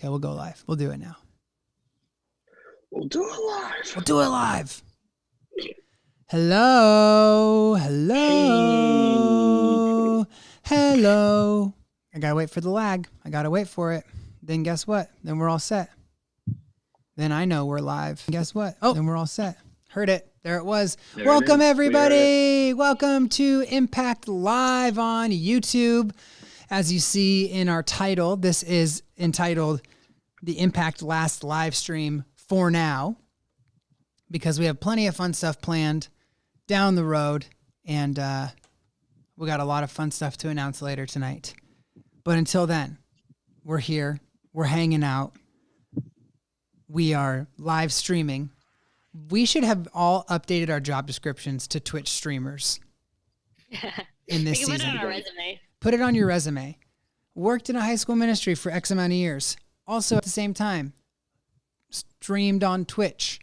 Okay, we'll go live. We'll do it now. We'll do it live. We'll do it live. Hello. Hello. Hello. I gotta wait for the lag. I gotta wait for it. Then guess what? Then we're all set. Then I know we're live. Guess what? Oh, then we're all set. Heard it. There it was. There Welcome, it is. everybody. Welcome to Impact Live on YouTube. As you see in our title, this is entitled The Impact Last Live Stream for Now, because we have plenty of fun stuff planned down the road, and we got a lot of fun stuff to announce later tonight. But until then, we're here. We're hanging out. We are live streaming. We should have all updated our job descriptions to Twitch streamers in this season. Put it on our resume. Put it on your resume. Worked in a high school ministry for X amount of years. Also at the same time, streamed on Twitch.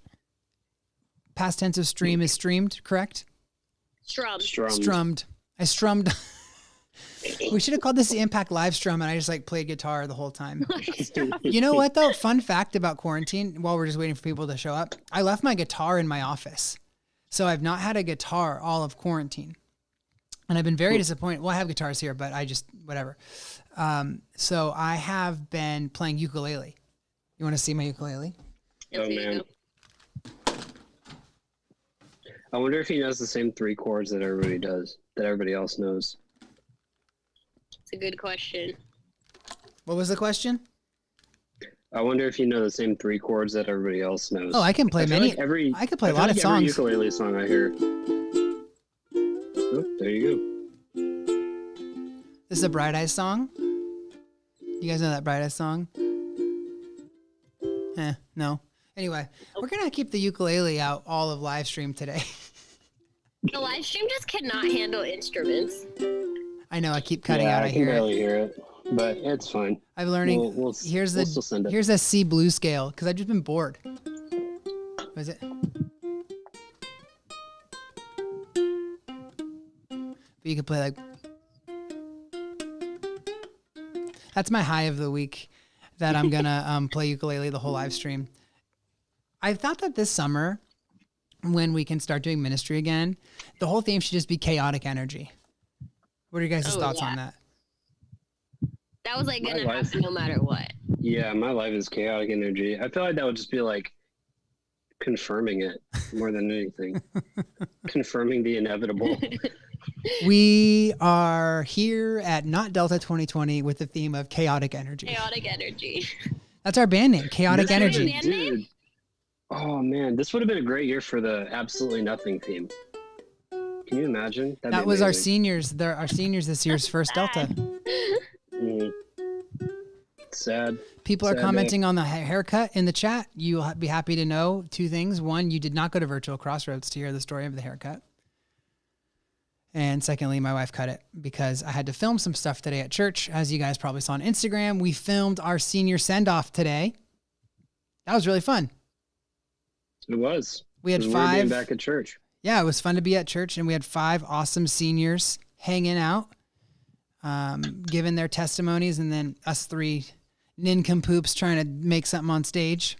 Past tense of stream is streamed, correct? Strummed. I strummed. We should have called this the Impact Live Strum, and I just like played guitar the whole time. You know what though? Fun fact about quarantine, while we're just waiting for people to show up, I left my guitar in my office. So I've not had a guitar all of quarantine. And I've been very disappointed. Well, I have guitars here, but I just, whatever. So I have been playing ukulele. You want to see my ukulele? Oh, man. I wonder if he knows the same 3 chords that everybody does, that everybody else knows. It's a good question. What was the question? I wonder if you know the same 3 chords that everybody else knows. Oh, I can play many. Like I can play a lot of songs. Every ukulele song I hear. Oh, there you go. This is a Bright Eyes song. You guys know that Bright Eyes song? No. Anyway, we're going to keep the ukulele out all of live stream today. The live stream just cannot handle instruments. I know, I keep cutting out. I can barely hear it, but it's fine. I'm learning. We'll here's still send it. Here's a C blue scale, because I've just been bored. What is it? But you could play like... That's my high of the week, that I'm going to play ukulele the whole live stream. I thought that this summer, when we can start doing ministry again, the whole theme should just be chaotic energy. What are you guys' thoughts on that? That was like going to happen no matter what. Yeah, my life is chaotic energy. I feel like that would just be like confirming it more than anything. Confirming the inevitable. We are here at Not Delta 2020 with the theme of chaotic energy. Chaotic energy. That's our band name, Chaotic Energy. Dude. Oh man, this would have been a great year for the Absolutely Nothing theme. Can you imagine? That was our seniors. They're our seniors this year's first Delta. Sad. People are commenting on the haircut in the chat. You'll be happy to know 2 things. 1, you did not go to Virtual Crossroads to hear the story of the haircut. And secondly, my wife cut it because I had to film some stuff today at church. As you guys probably saw on Instagram, we filmed our senior send-off today. That was really fun. It was. We had 5. Being back at church. Yeah, it was fun to be at church, and we had 5 awesome seniors hanging out, giving their testimonies, and then us 3 nincompoops trying to make something on stage.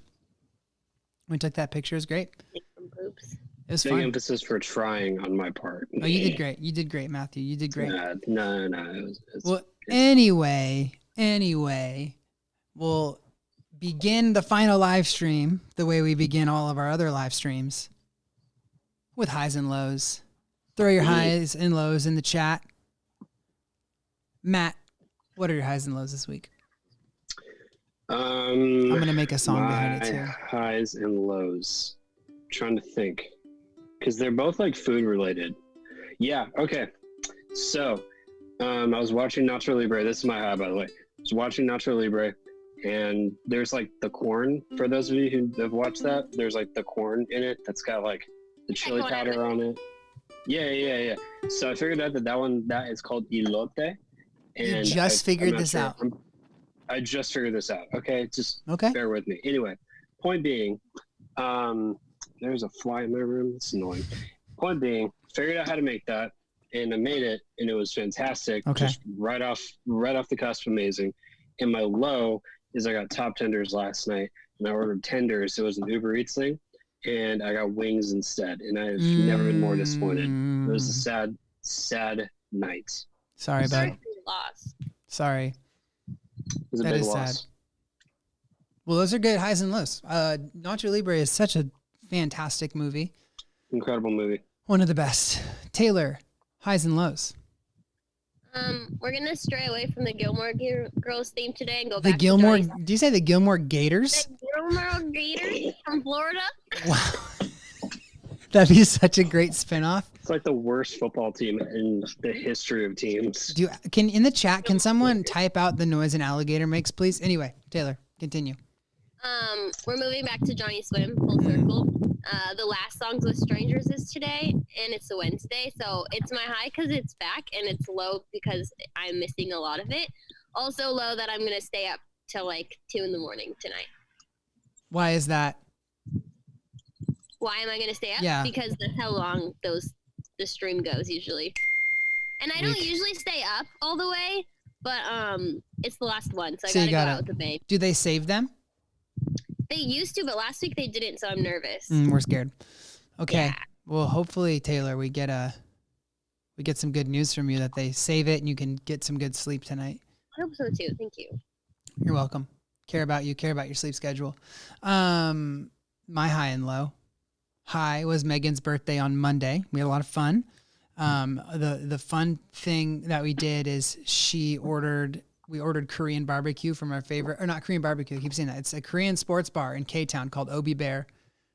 We took that picture. It was great. Nincompoops. It was Big fun. emphasis for trying on my part. Oh, you did great. You did great, Matthew. You did great. No. Anyway, we'll begin the final live stream the way we begin all of our other live streams, with highs and lows. Throw your highs and lows in the chat. Matt, what are your highs and lows this week? I'm going to make a song behind it too. Highs and lows. I'm trying to think. Because they're both like food related. Yeah, okay. So, I was watching Nacho Libre. This is my high, by the way. I was watching Nacho Libre, and there's like the corn. For those of you who have watched that, there's like the corn in it that's got like the chili powder on it. Yeah. So I figured out that is called elote. And you just figured this out. I just figured this out. Okay, just okay. Bear with me. Anyway, point being, there's a fly in my room. It's annoying. Point being, figured out how to make that, and I made it, and it was fantastic. Okay. Just right off the cusp, amazing. And my low is I got top tenders last night, and I ordered tenders. It was an Uber Eats thing, and I got wings instead. And I've never been more disappointed. It was a sad, sad night. Sorry, Sorry bud. for your loss. Sorry. It was a That big is loss. sad. Well, those are good highs and lows. Nacho Libre is such a fantastic movie. Incredible movie. One of the best. Taylor, highs and lows. We're gonna stray away from the Gilmore Girls theme today and go The back Gilmore, to Johnny's. do you say the Gilmore Gators? The Gilmore Gators from Florida. Wow. That'd be such a great spinoff. It's like the worst football team in the history of teams. Can in the chat, can someone type out the noise an alligator makes, please? Anyway, Taylor, continue. We're moving back to Johnny Swim, full circle. The last songs with strangers is today, and it's a Wednesday, so it's my high because it's back, and it's low because I'm missing a lot of it. Also low that I'm gonna stay up till like 2 a.m. tonight. Why is that? Why am I gonna stay up? Yeah. Because that's how long the stream goes usually. And I don't Weak. usually stay up all the way, but it's the last one, so I So you gotta go gotta- out with the babe. Do they save them? They used to, but last week they didn't, so I'm nervous. We're scared. Okay. Yeah. Well, hopefully, Taylor, we get some good news from you that they save it and you can get some good sleep tonight. I hope so too. Thank you. You're welcome. Care about you. Care about your sleep schedule. My high and low. High was Megan's birthday on Monday. We had a lot of fun. The fun thing that we did is we ordered Korean barbecue from our favorite, or not Korean barbecue, I keep saying that. It's a Korean sports bar in K-Town called Obi Bear.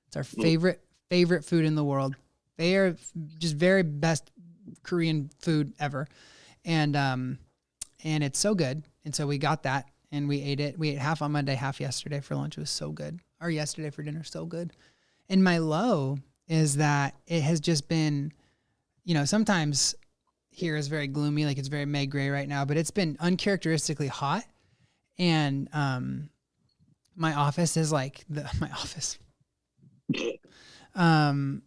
It's our favorite food in the world. They are just very best Korean food ever. And it's so good. And so we got that and we ate it. We ate half on Monday, half yesterday for lunch. It was so good. Or yesterday for dinner, so good. And my low is that it has just been, sometimes here is very gloomy, like it's very May gray right now, but it's been uncharacteristically hot. And my office is like my office. The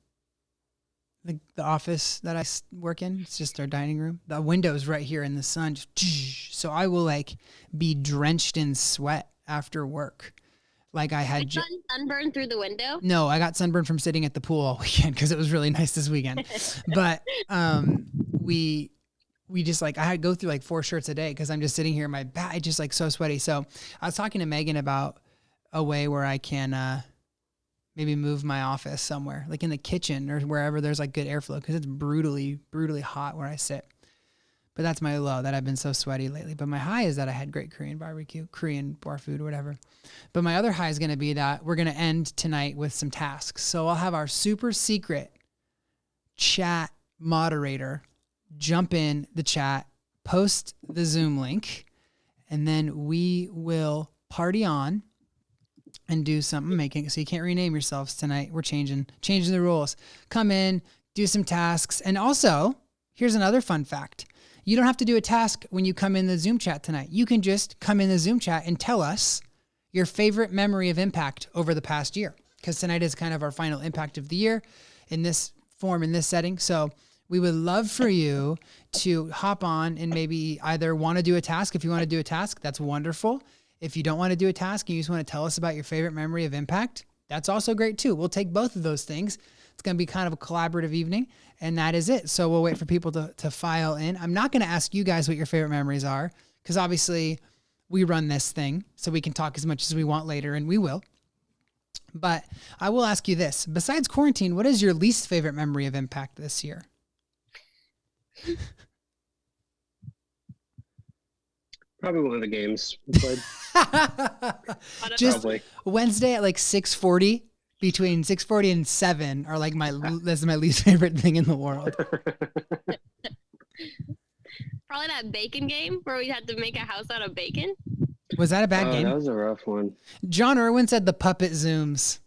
office that I work in, it's just our dining room. The window's right here in the sun. So I will be drenched in sweat after work. Like I had sunburn through the window. No, I got sunburned from sitting at the pool all weekend because it was really nice this weekend. But we just I had to go through 4 shirts a day because I'm just sitting here. My back just so sweaty. So I was talking to Megan about a way where I can maybe move my office somewhere, like in the kitchen or wherever there's good airflow because it's brutally hot where I sit. But that's my low, that I've been so sweaty lately. But my high is that I had great Korean barbecue, Korean bar food, whatever. But my other high is going to be that we're going to end tonight with some tasks. So I'll have our super secret chat moderator jump in the chat, post the Zoom link, and then we will party on and do something, making so you can't rename yourselves tonight. We're changing the rules. Come in, do some tasks. And also, here's another fun fact. You don't have to do a task when you come in the Zoom chat tonight. You can just come in the Zoom chat and tell us your favorite memory of impact over the past year. Because tonight is kind of our final impact of the year in this form, in this setting. So we would love for you to hop on and maybe either want to do a task. If you want to do a task, that's wonderful. If you don't want to do a task and you just want to tell us about your favorite memory of impact, that's also great too. We'll take both of those things. It's going to be kind of a collaborative evening, and that is it. So we'll wait for people to file in. I'm not going to ask you guys what your favorite memories are because obviously we run this thing so we can talk as much as we want later, and we will. But I will ask you this. Besides quarantine, what is your least favorite memory of impact this year? Probably one of the games we played. Just Probably. Wednesday at 6:40, between 6:40 and 7 are that's my least favorite thing in the world. Probably that bacon game where we had to make a house out of bacon. Was that a bad game? That was a rough one. John Irwin said the puppet zooms.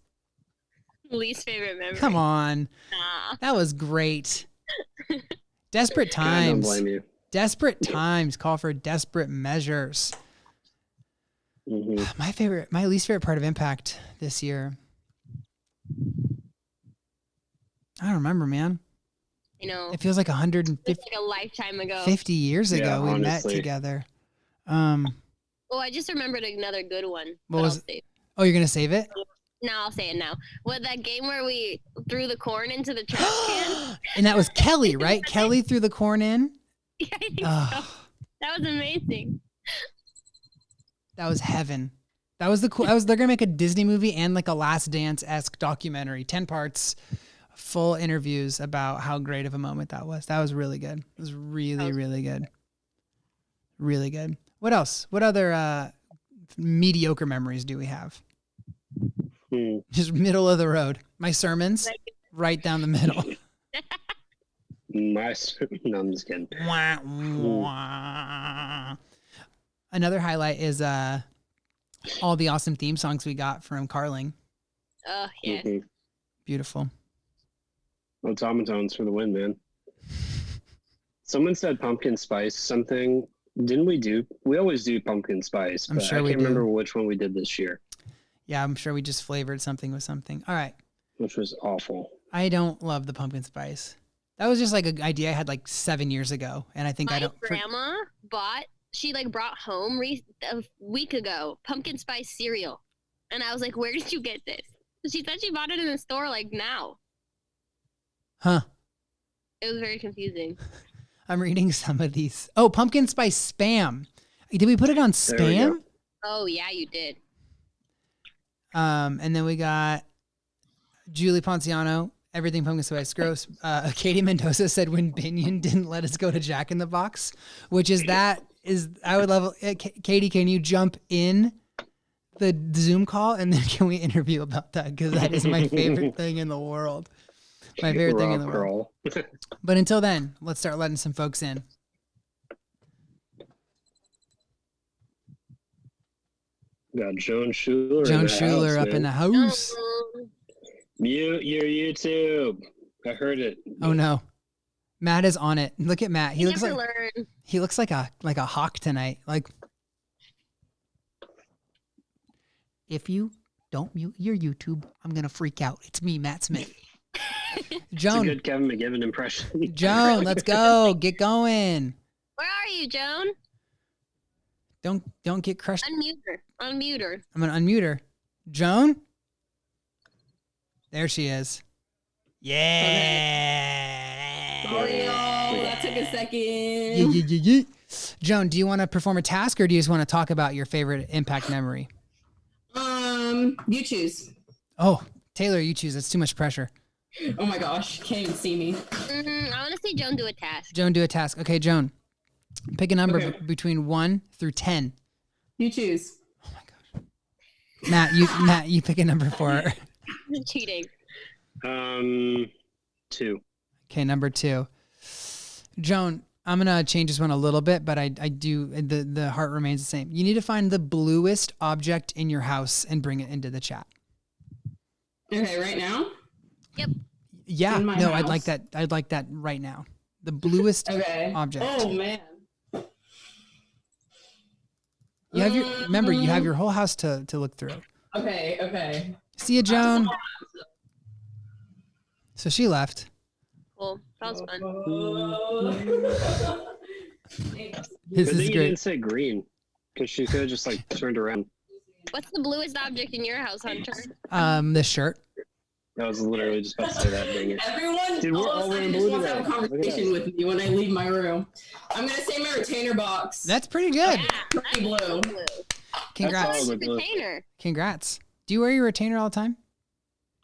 Least favorite memory. Come on. Nah. That was great. Desperate I don't times. blame you. Desperate times call for desperate measures. Mm-hmm. My least favorite part of impact this year. I don't remember, man. It feels like 150 it's like a lifetime ago. 50 years ago we met honestly. together. Oh, I just remembered another good one. What was I'll save. Oh, you're gonna save it? No, I'll say it now. What, that game where we threw the corn into the trash can? And that was Kelly, right? Kelly threw the corn in. Yeah, I think so. Oh, That was amazing. that was heaven. That was the cool. They're gonna make a Disney movie and like a Last Dance-esque documentary, 10 parts, full interviews about how great of a moment that was. That was really good. It was really, really good. Really good. What else? What other mediocre memories do we have? Just middle of the road. My sermons, right down the middle. No, I'm just kidding. Another highlight is all the awesome theme songs we got from Carling. Oh, yeah. Beautiful. Automatons for the win, man. Someone said pumpkin spice something. Didn't we do? We always do pumpkin spice. I'm but sure I we can't do. remember which one we did this year, Yeah, I'm sure we just flavored something with something. All right. which was awful. I don't love the pumpkin spice. That was just like an idea I had like 7 years ago. And I think My grandma brought home a week ago pumpkin spice cereal. And I was like, where did you get this? She said she bought it in the store like now. Huh. It was very confusing. I'm reading some of these. Oh, pumpkin spice spam. Did we put it on There we go. spam? Oh, yeah, you did. And then we got Julie Ponciano, everything pumpkin spice, gross. Katie Mendoza said when Binion didn't let us go to Jack in the Box, which I would love, Katie, can you jump in the Zoom call and then can we interview about that? Because that is my favorite thing in the world. My favorite thing in the world. But until then, let's start letting some folks in. Got Joan Schuler. Joan in the Schuler house, up in man. the house. Mute your YouTube. I heard it. Oh no. Matt is on it. Look at Matt. He looks never like learn. he looks like a hawk tonight. Like if you don't mute your YouTube, I'm gonna freak out. It's me, Matt Smith. It's a Joan. good Kevin McGibbon impression. Joan, let's go. Get going. Where are you, Joan? Don't get crushed. Unmute her. I'm gonna unmute her. Joan? There she is. Yeah. Sorry, y'all. That took a second. Yeah. Joan, do you want to perform a task or do you just want to talk about your favorite impact memory? You choose. Oh, Taylor, you choose. That's too much pressure. Oh my gosh, can't even see me. I want to see Joan do a task. Joan, do a task. Okay, Joan, pick a number Okay. between 1 through 10. You choose. Oh my gosh. Matt, you pick a number for her. Cheating. 2. Okay, number 2. Joan, I'm gonna change this one a little bit, but I do the heart remains the same. You need to find the bluest object in your house and bring it into the chat. Okay, right now? Yeah, In my no, I'd house? like that. I'd like that right now. The bluest Okay. object. Oh man. You have remember you have your whole house to look through. Okay. See you, Joan. So she left. Cool. That was fun. This Good is thing you great. didn't say green, because she could have just like turned around. What's the bluest object in your house, Hunter? This shirt. I was literally just about to say that. Dang it. Everyone Dude, we're all all of a wearing sudden just blue wants to have a today. Look at conversation us. with me when I leave my room. I'm gonna say my retainer box. That's pretty good. pretty blue. Congrats. That's all the blue. Retainer. Congrats. Do you wear your retainer all the time?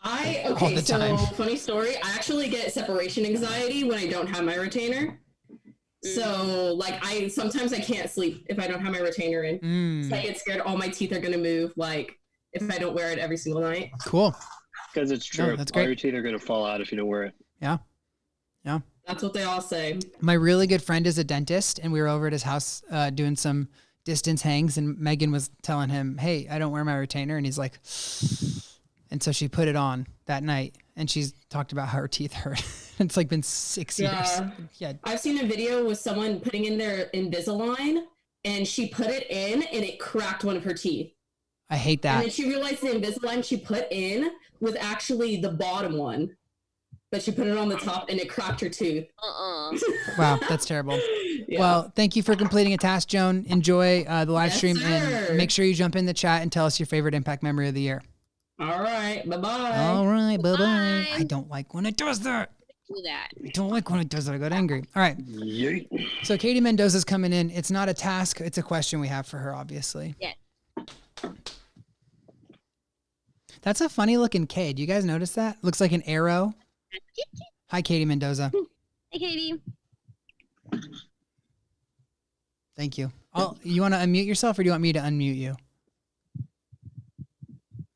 Okay, the so time. funny story. I actually get separation anxiety when I don't have my retainer. So like sometimes I can't sleep if I don't have my retainer in. So I get scared all my teeth are gonna move like if I don't wear it every single night. Cool. Because it's true. that's All great. your teeth are going to fall out if you don't wear it. Yeah. That's what they all say. My really good friend is a dentist, and we were over at his house doing some distance hangs, and Megan was telling him, "Hey, I don't wear my retainer," and he's like, and so she put it on that night, and she's talked about how her teeth hurt. It's like been 6 years. Yeah. I've seen a video with someone putting in their Invisalign and she put it in and it cracked one of her teeth. I hate And then that. she realized the Invisalign she put in was actually the bottom one. but she put it on the top and it cracked her tooth. Wow, that's terrible. Yeah. Well, thank you for completing a task, Joan. Enjoy the live Yes, stream sir. and make sure you jump in the chat and tell us your favorite impact memory of the year. All right. Bye-bye. All right, bye-bye. Bye. I don't like when it does that. Do that. I don't like when it does that. I got angry. All right. Yeet. So Katie Mendoza's coming in. It's not a task. It's a question we have for her, obviously. Yeah. That's a funny looking K. Do you guys notice that? Looks like an arrow. Hi, Katie Mendoza. Hey, Katie. Thank you. You want to unmute yourself or do you want me to unmute you?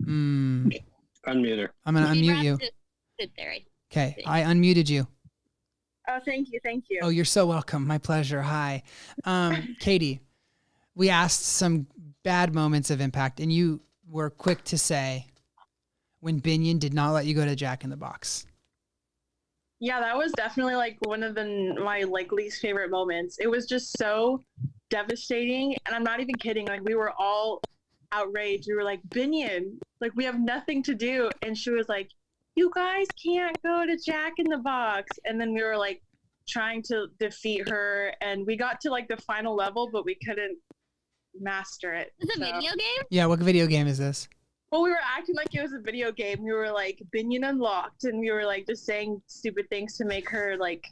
Unmute her. I'm going to You unmute have you. to sit there. Okay. I unmuted you. Oh, thank you. Thank you. Oh, you're so welcome. My pleasure. Hi. Katie, we asked some bad moments of impact and you were quick to say when Binion did not let you go to Jack in the Box. Yeah, that was definitely like one of my like least favorite moments. It was just so devastating, and I'm not even kidding. Like we were all outraged. We were like, Binion, like we have nothing to do, and she was like, you guys can't go to Jack in the Box. And then we were like trying to defeat her, and we got to like the final level, but we couldn't master it. Is it a video game? Yeah. What video game is this? Well, we were acting like it was a video game. We were like, Binion unlocked, and we were like just saying stupid things to make her like,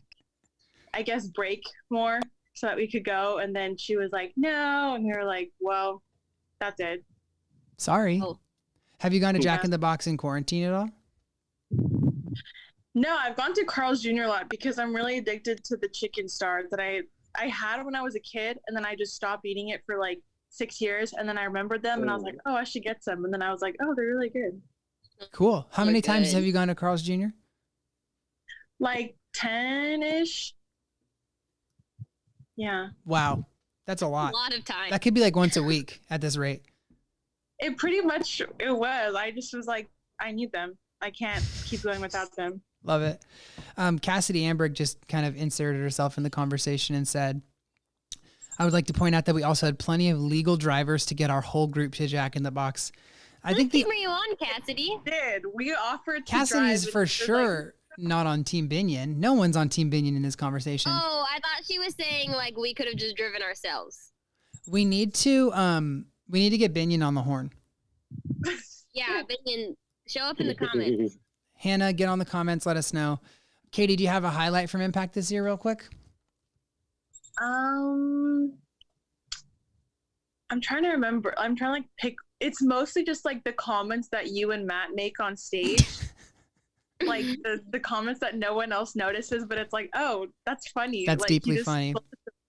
I guess, break more so that we could go. And then she was like, no. And we were like, well, that's it. Sorry. Oh. Have you gone to Jack Yeah. in the Box in quarantine at all? No, I've gone to Carl's Jr. a lot because I'm really addicted to the chicken stars that I had when I was a kid, and then I just stopped eating it for like 6 years, and then I remembered them, and I was like, oh, I should get some, and then I was like, oh, they're really good. Cool. How They're many times good. have you gone to Carl's Jr.? Like 10-ish. Yeah. Wow. That's a A lot. lot of time. That could be like once a week at this rate. It pretty much it was. I just was like, I need them. I can't keep going without them. Love it. Cassidy Amberg just kind of inserted herself in the conversation and said, I would like to point out that we also had plenty of legal drivers to get our whole group to Jack in the Box. I think What the team were you on, Cassidy? Did we offered to Cassidy drive is and for she was sure not on Team Binion. No one's on Team Binion in this conversation. Oh, I thought she was saying like we could have just driven ourselves. We need to get Binion on the horn. Yeah, Binion, show up in the comments. Hannah, get on the comments. Let us know. Katie, do you have a highlight from Impact this year, real quick? I'm trying to remember. I'm trying to like pick. It's mostly just like the comments that you and Matt make on stage. Like the comments that no one else notices, but it's like, oh, that's funny. That's Like, you deeply just- funny.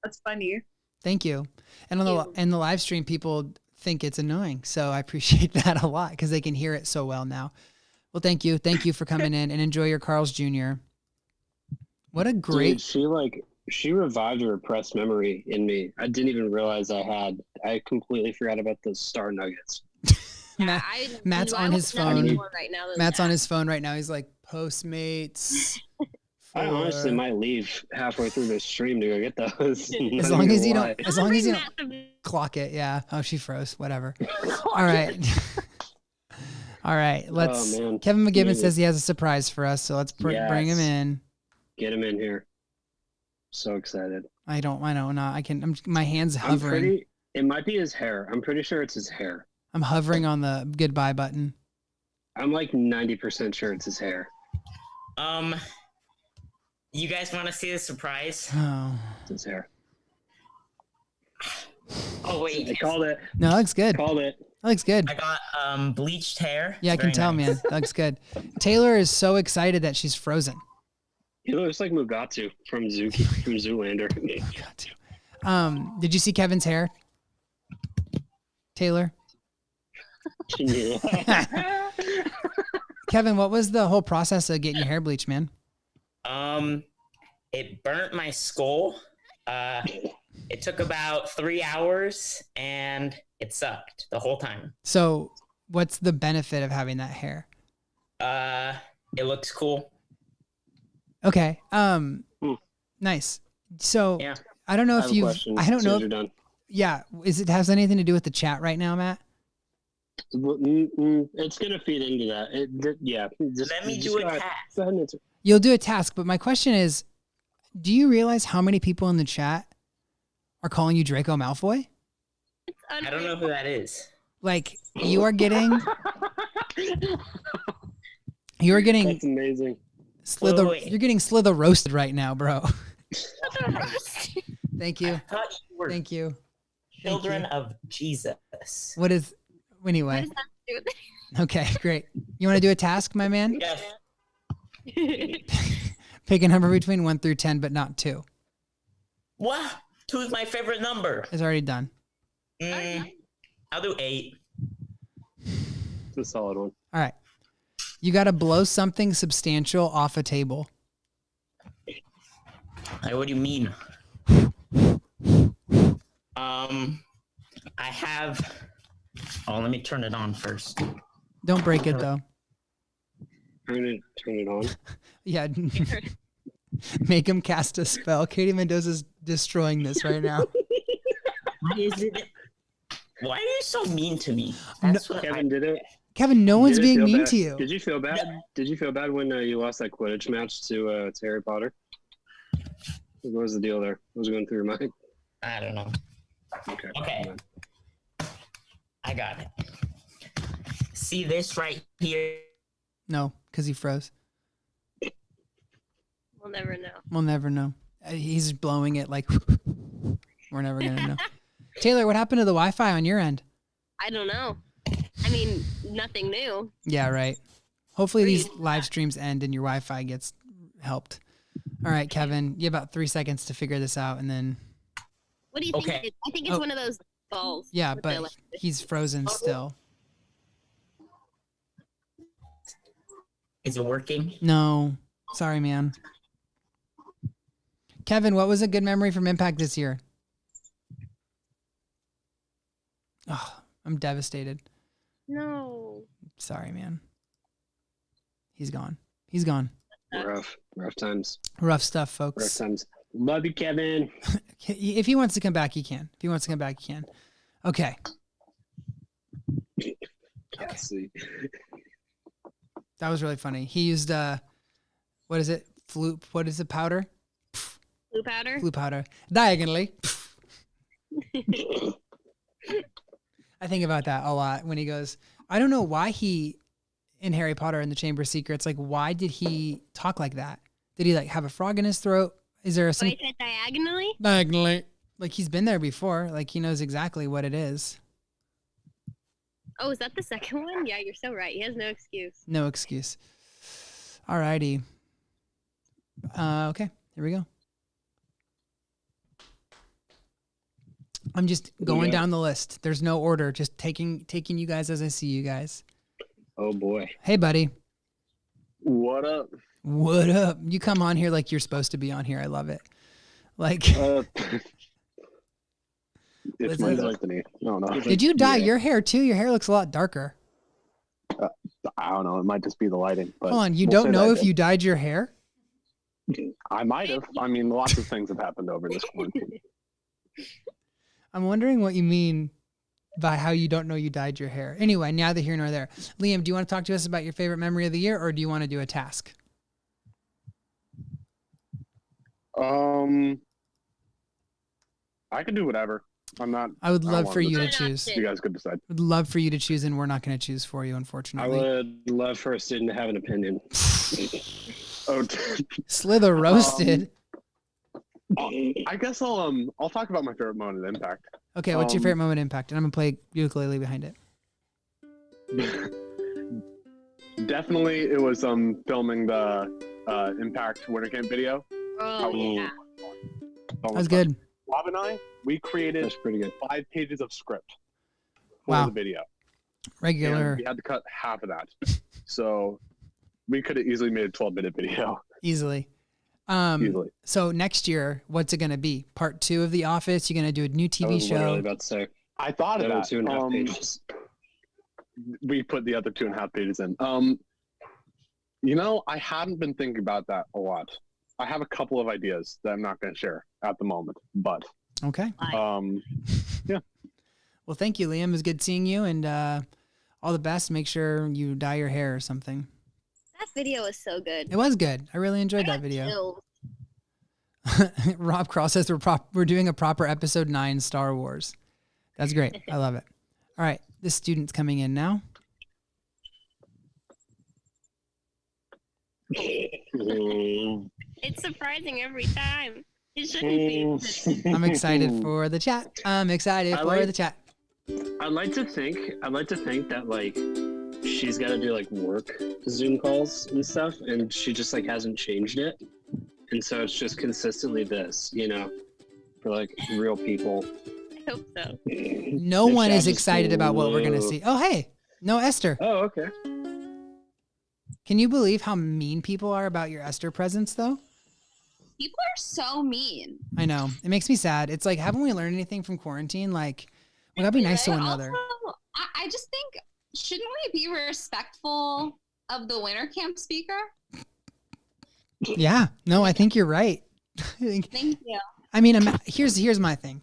That's funny. Thank you. And on Thank the live stream, people think it's annoying, so I appreciate that a lot because they can hear it so well now. Well, thank you for coming in and enjoy your Carl's Jr. What a great. Dude, she revived a repressed memory in me. I didn't even realize I had. I completely forgot about those star nuggets. Matt- Matt's on his phone. Right now than Matt's that. on his phone right now. He's like Postmates. I honestly for- might leave halfway through this stream to go get those. As long as you Not don't, as long as you don't Matt to- clock it. Yeah. Oh, she froze. Whatever. All right. All right. Let's. Oh, man. Kevin McGibbon Jesus. says he has a surprise for us, so let's bring him Yes. in. Get him in here. So excited. I know. Not. I can. My hands hovering. It might be his hair. I'm pretty sure it's his hair. I'm hovering on the goodbye button. I'm like 90% sure it's his hair. You guys want to see the surprise? Oh. It's his hair. Oh I wait, called it. No, that looks good. Called it. That looks good. I got bleached hair. Yeah, I It's can very tell, nice. man. That looks good. Taylor is so excited that she's frozen. He looks like Mugatu from Zoolander. Got to. Did you see Kevin's hair? Taylor? Yeah. Kevin, what was the whole process of getting your hair bleached, man? It burnt my skull. It took about 3 hours, and it sucked the whole time. So, what's the benefit of having that hair? It looks cool. Okay. Nice. So, Yeah. I don't know I if have a you. question I don't as soon know. as you're done. Yeah. Is it has anything to do with the chat right now, Matt? It's gonna feed into that. Yeah. Just, Let me just do go a ahead. task. Go ahead and answer. You'll do a task, but my question is, do you realize how many people in the chat are calling you Draco Malfoy? I don't know who that is. Like you are getting That's amazing. Slither. Wait. You're getting Slither roasted right now, bro. Thank I you. thought you were Thank you. children of Jesus. What is anyway? What does that do with Okay, great. You want to do a task, my man? Yes. it? Pick a number between 1 through 10, but not 2. What? 2 is my favorite number. It's already done. I'll do 8. It's a solid one. All right. You got to blow something substantial off a table. Like, what do you mean? I have. Oh, let me turn it on first. Don't break it though. Turn it on. Yeah. Make him cast a spell. Katie Mendoza's destroying this right now. Why is it? Why are you so mean to me? That's what Kevin did it. Kevin, no one's Did it being feel mean bad? to you. Did you feel bad? Did you feel bad when you lost that Quidditch match to Harry Potter? What was the deal there? What was going through your mind? I don't know. Okay. Okay. I got it. See this right here? No, because he froze. We'll never know. We'll never know. He's blowing it like we're never going to know. Taylor, what happened to the Wi-Fi on your end? I don't know. I mean, nothing new. Yeah, right. Hopefully these live streams end and your Wi-Fi gets helped. All right, Kevin, you have about 3 seconds to figure this out, and then What do you think? Okay. It is? I think it's Oh. one of those balls. yeah, with the but electricity. he's frozen still. Is it working? No, sorry, man. Kevin, what was a good memory from Impact this year? Oh, I'm devastated. No. Sorry, man. He's gone. He's gone. Rough times. Rough stuff, Rough folks. times. Love you, Kevin. If he wants to come back, he can. If he wants to come back, he can. Okay. Cassie. That was really funny. He used what is it? Floop. What is the powder? Blue powder. Blue powder. Diagonally. I think about that a lot when he goes, I don't know why he in Harry Potter and the Chamber of Secrets, like why did he talk like that? Did he like have a frog in his throat? Is there some Wait, diagonally? diagonally? Like he's been there before. Like he knows exactly what it is. Oh, is that the second one? Yeah, you're so right. He has no excuse. No excuse. Alrighty. Okay, here we go. I'm just going down the list. There's no order. Just taking you guys as I see you guys. Oh boy. Hey, buddy. What up? What up? You come on here like you're supposed to be on here. I love it. Like, It's What's my up? destiny. I don't know. did you dye Yeah. your hair too? Your hair looks a lot darker. I don't know. It might just be the lighting. But Hold on. You we'll don't say know that if did. you dyed your hair? I might have. I mean, lots of things have happened over this quarantine. I'm wondering what you mean by how you don't know you dyed your hair. Anyway, neither here nor there. Liam, do you want to talk to us about your favorite memory of the year, or do you want to do a task? I could do whatever. I'm not. I would I love want for to you to decide. choose. You guys could decide. Would love for you to choose, and we're not going to choose for you, I unfortunately. would love for a student to have an opinion. Oh, Slither roasted. I guess I'll talk about my favorite moment of Impact. Okay, what's your favorite moment impact? And I'm gonna play ukulele behind it. Definitely, it was filming the Impact Winter Camp video. Oh, yeah. That was good. Rob and I, we created That's pretty good. 5 pages of script for Wow. the video. Regular, And we had to cut half of that. So we could have easily made a 12-minute video. easily. Easily. So next year, what's it gonna be? Part 2 of The Office? You're gonna do a new I TV was literally show? about to say. I thought of That that. was 2.5 pages. We put the other 2.5 pages in. I haven't been thinking about that a lot. I have a couple of ideas that I'm not going to share at the moment, but Okay. um, Well, thank you, Liam. It was good seeing you, and all the best. Make sure you dye your hair or something. That video was so good. It was good. I really enjoyed that video. Chills. Rob Cross says we're doing a proper episode 9 Star Wars. That's great. I love it. All right. This student's coming in now. It's surprising every time. It shouldn't be. I'm excited for the chat. The chat. I'd like to think that like she's got to do like work Zoom calls and stuff, and she just like hasn't changed it, and so it's just consistently this, for like real people. I hope so. No one is excited about what we're gonna see. Oh hey, no Esther. Oh okay. Can you believe how mean people are about your Esther presence though? People are so mean. I know. It makes me sad. It's like, haven't we learned anything from quarantine? Like, we gotta be nice to one another. I just think, shouldn't we be respectful of the winter camp speaker? Yeah. No, I think you're right. Thank you. I mean, here's my thing.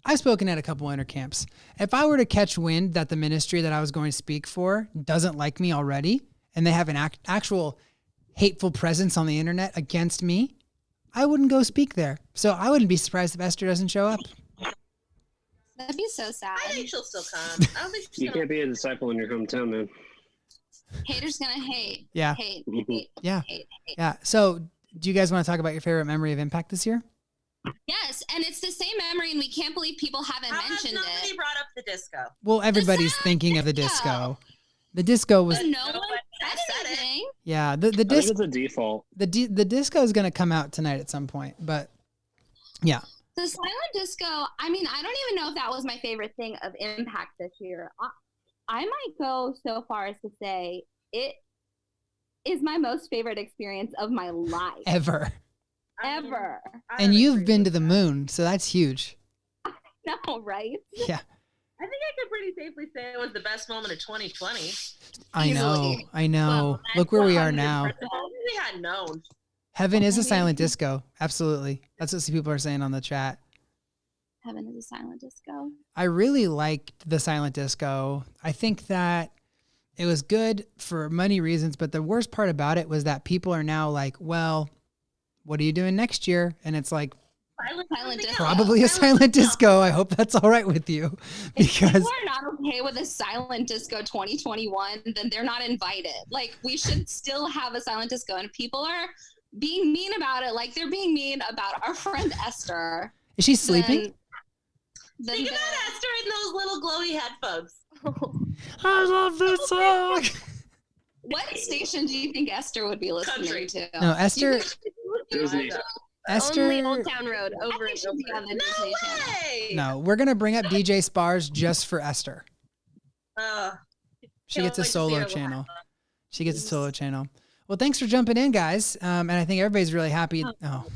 I've spoken at a couple winter camps. If I were to catch wind that the ministry that I was going to speak for doesn't like me already, and they have an actual hateful presence on the internet against me, I wouldn't go speak there. So I wouldn't be surprised if Esther doesn't show up. That'd be so sad. I think she'll still come. I don't think she's You can't be a disciple in your hometown, man. Haters gonna hate. Yeah. Hate. Yeah. Hate. Yeah. So do you guys want to talk about your favorite memory of Impact this year? Yes, and it's the same memory, and we can't believe people haven't How has mentioned nobody it. brought up the disco? Well, everybody's thinking of the disco. The disco was, But no Nobody one said said it. anything. yeah, the I think disc, it's a default. the disco is going to come out tonight at some point, but yeah. The silent disco, I mean, I don't even know if that was my favorite thing of Impact this year. I might go so far as to say it is my most favorite experience of my life. Ever. Ever. And you've been to the moon, so that's huge. No, right? Yeah. I think I could pretty safely say it was the best moment of 2020. I know. Easily. I know. Well, Look where we are now. If we had known. Heaven is a silent disco. Absolutely. That's what some people are saying on the chat. Heaven is a silent disco. I really liked the silent disco. I think that it was good for many reasons, but the worst part about it was that people are now like, well, what are you doing next year? And it's like, Silent disco. probably a silent disco. I hope that's all right with you. If Because people are not okay with a silent disco 2021, then they're not invited. Like, we should still have a silent disco. And if people are being mean about it, like they're being mean about our friend Esther. is she sleeping? Then Think about Esther in those little glowy headphones. I love this song. what station do you think Esther would be listening Country. to? No, Esther. Disney. Esther. Only Old Town Road I over think and she'll be on over. the No Disney Channel. way! No, we're gonna bring up DJ Spars just for Esther. She Can't gets a wait to see solo her channel. She gets a solo channel. Well, thanks for jumping in, guys. And I think everybody's really happy. Oh.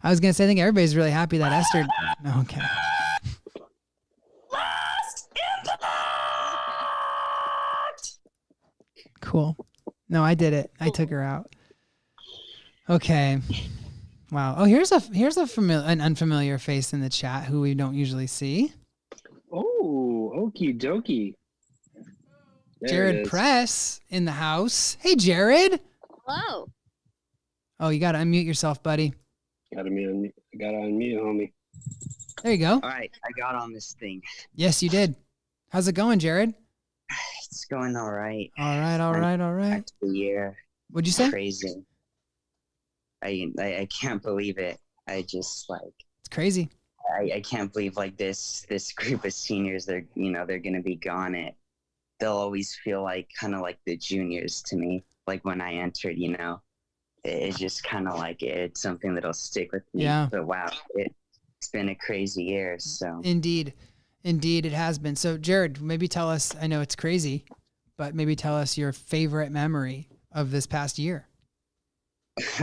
I was gonna say, I think everybody's really happy that Esther. Okay. Cool. No, I did it. I took her out. Okay. Wow. Oh, here's an unfamiliar face in the chat who we don't usually see. Oh, okie dokie. There it Jared is. Press in the house. Hey, Jared. Hello. Oh, you got to unmute yourself, buddy. Gotta unmute, homie. There you go. All right, I got on this thing. Yes, you did. How's it going, Jared? It's going all right. All right. Back to the year. What'd you say? Crazy. I can't believe it. I just like It's crazy. I can't believe like this group of seniors, they're gonna be gone. They'll always feel like kind of like the juniors to me. Like when I entered, it's just kind of like it's something that'll stick with me. Yeah. But wow, it's been a crazy year. So Indeed, it has been. So, Jared, maybe tell us. I know it's crazy, but maybe tell us your favorite memory of this past year.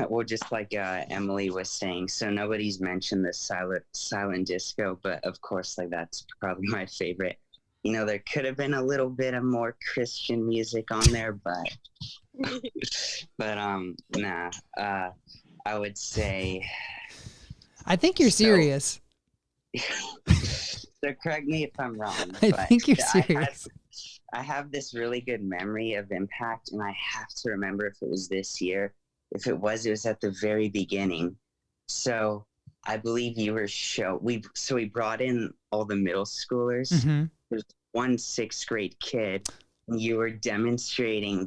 well, just like Emily was saying, so nobody's mentioned the silent disco, but of course, like that's probably my favorite. There could have been a little bit of more Christian music on there, but nah. I would say. I think you're serious. So correct me if I'm wrong. I but think you're I had- serious. I have this really good memory of Impact, and I have to remember if it was this year. If it was at the very beginning. So I believe you were we brought in all the middle schoolers. Mm-hmm. There's one 6th grade kid, and you were demonstrating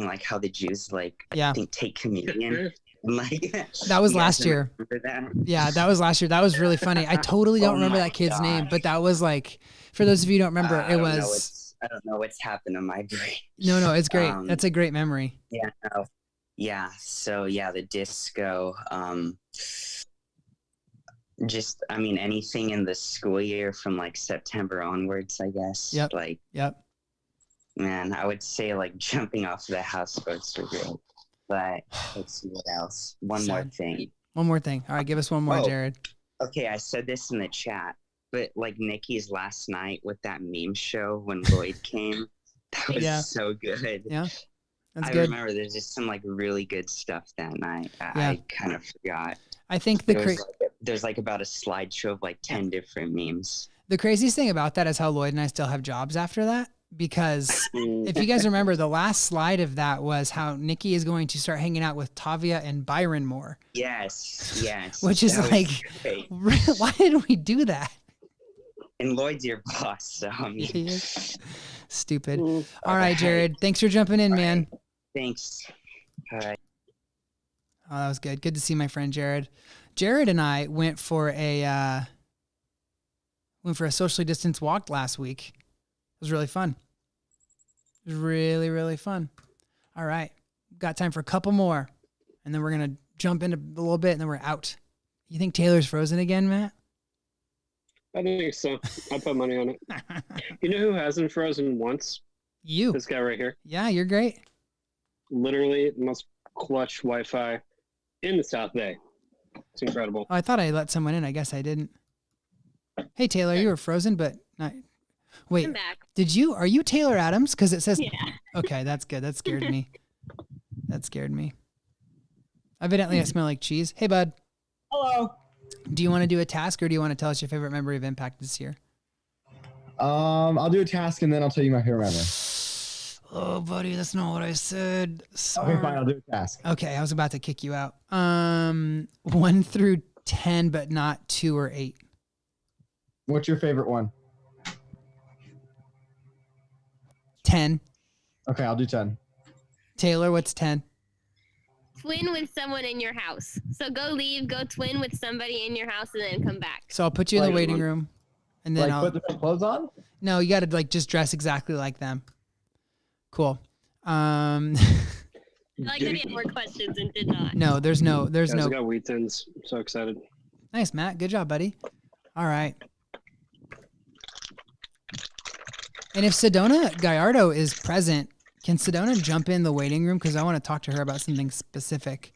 like how the Jews I think take communion. That was last year. That? Yeah, that was last year. That was really funny. I totally don't remember that kid's name, but that was for those of you who don't remember, it was. I don't know what's happened to my brain. No, it's great. That's a great memory. Yeah. No. Yeah. So the disco. Anything in the school year from September onwards, I guess. Yep. Yep. Man, I would say jumping off the houseboats were great. But let's see what else. One more thing. One more thing. All right, give us one more, Jared. Okay, I said this in the chat, but Nikki's last night with that meme show when Lloyd came, that was so good. Yeah, that's I good. remember there's just some really good stuff that night. I kind of forgot. I think there's about a slideshow of 10 different memes. The craziest thing about that is how Lloyd and I still have jobs after that. Because if you guys remember, the last slide of that was how Nikki is going to start hanging out with Tavia and Byron more. Yes. Which is why did we do that? And Lloyd's your boss, so He is. Stupid. All right, Jared. Thanks for jumping in, man. Thanks. All right. Oh, that was good. Good to see my friend Jared. Jared and I went for a socially distanced walk last week. It was really fun. It was really, really fun. All right. Got time for a couple more. And then we're going to jump into a little bit and then we're out. You think Taylor's frozen again, Matt? I think so. I'll put money on it. You know who hasn't frozen once? You. This guy right here. Yeah, you're great. Literally the most clutch Wi-Fi in the South Bay. It's incredible. Oh, I thought I let someone in. I guess I didn't. Hey, Taylor, you were frozen, but not... Wait, I'm back. Are you Taylor Adams? Because it says, yeah. Okay, that's good. That scared me. Evidently, I smell like cheese. Hey, bud. Hello. Do you want to do a task or do you want to tell us your favorite memory of Impact this year? I'll do a task and then I'll tell you my favorite memory. Oh, buddy, that's not what I said. Sorry. Okay, fine. I'll do a task. Okay, I was about to kick you out. 1 through 10, but not 2 or 8. What's your favorite one? 10. Okay, I'll do 10. Taylor, what's 10? Twin with someone in your house. So go twin with somebody in your house, and then come back. So I'll put you in the waiting room, and then I'll put the clothes on. No, you got to just dress exactly like them. Cool. I like that he had more questions and did not. No, there's no. I got wheat thins. I'm so excited. Nice, Matt. Good job, buddy. All right. And if Sedona Gallardo is present, can Sedona jump in the waiting room? Because I want to talk to her about something specific.